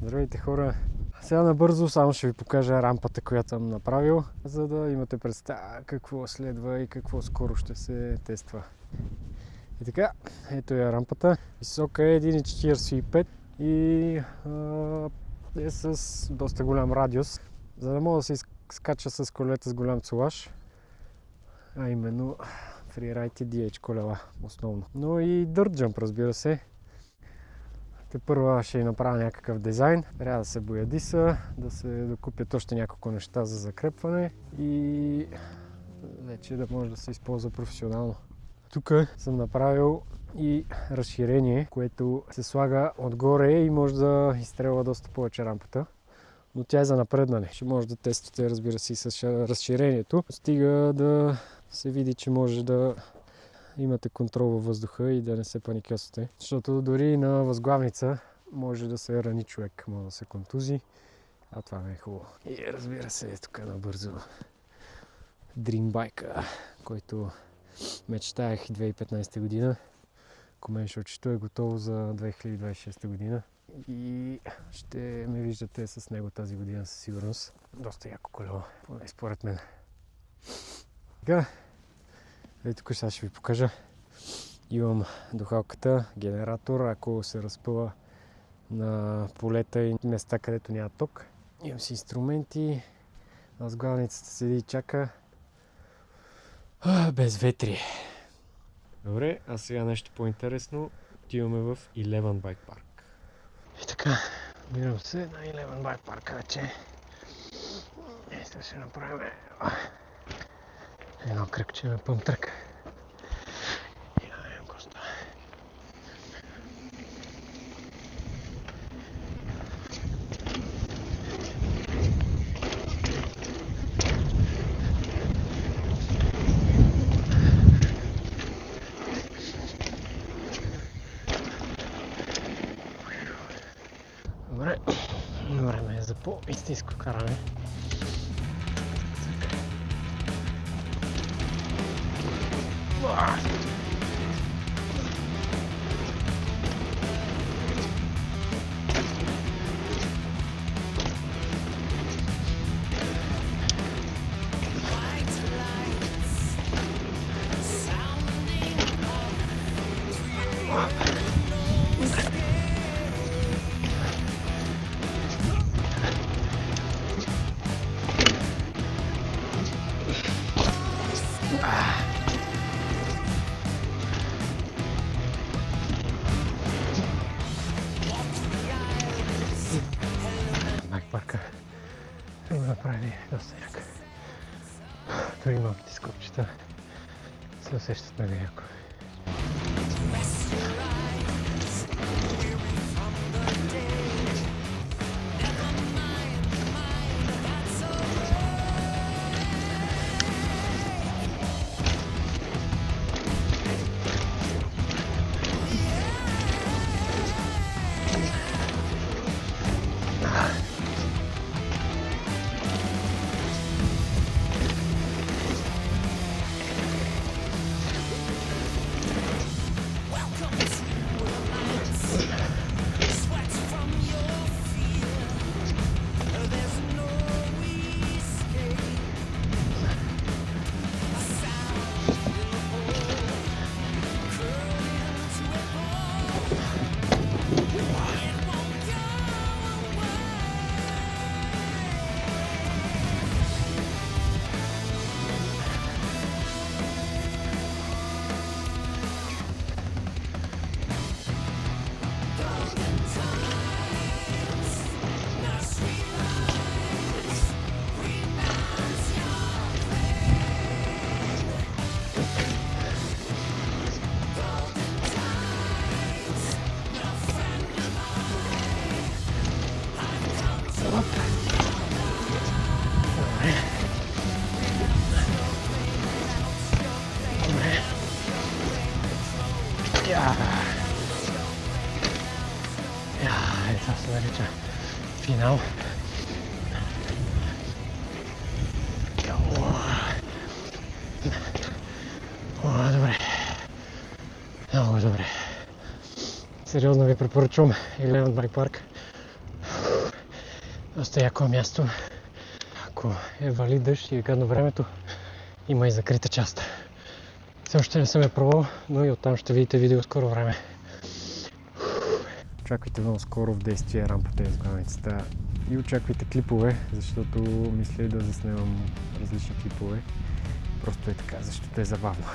Здравейте хора! Сега набързо само ще ви покажа рампата, която съм направил, за да имате представа какво следва и какво скоро ще се тества. И така, ето е рампата. Висока е 1,45 и е с доста голям радиус, за да мога да се скача с колета с голям цулаж, а именно фрирайд и DH колела основно. Но и Dirt Jump, разбира се. Тепърва ще направя някакъв дизайн. Трябва да се боядиса, да се докупят още няколко неща за закрепване и вече да може да се използва професионално. Тук съм направил и разширение, което се слага отгоре и може да изстрелва доста повече рампата. Но тя е за напреднане. Ще може да тествате, разбира се, и с разширението. Стига да се види, че може да имате контрол във въздуха и да не се паникьосвате. Защото дори на възглавница може да се рани човек, може да се контузи, а това не е хубаво. И разбира се, тук набързо Dreambike, който мечтаях 2015 година. Коменшочето е готово за 2026 година и ще ме виждате с него тази година със сигурност. Доста яко колело, поне според мен. Така, тук сега ще ви покажа. Имам духалката, генератор, ако се разпъва на полета и места, където няма ток. Имам си инструменти, възглавницата седи и чака. Без ветри. Добре, а сега нещо по-интересно. Отиваме в Eleven Bike Park. И така, бирам се на Eleven Bike Park вече. Сега ще направим едно кръгче на пъмтрък. И да видим какво става. Добре, време е за по-истинско каране. Байкпарка има направили доста яко. Дори малките скопчета се усещат много яко. Това се нарича финал. Добре. Много добре. Сериозно ви препоръчвам Eleven Bike Park. Доста яко място. Ако е вали дъжд и е гадно времето, има и закрита част. Все още не съм я пробвал, но и оттам ще видите видео скоро време. Очаквайте много скоро в действие рампата из главницата и очаквайте клипове, защото мисля да заснемам различни клипове. Просто е така, защото е забавно.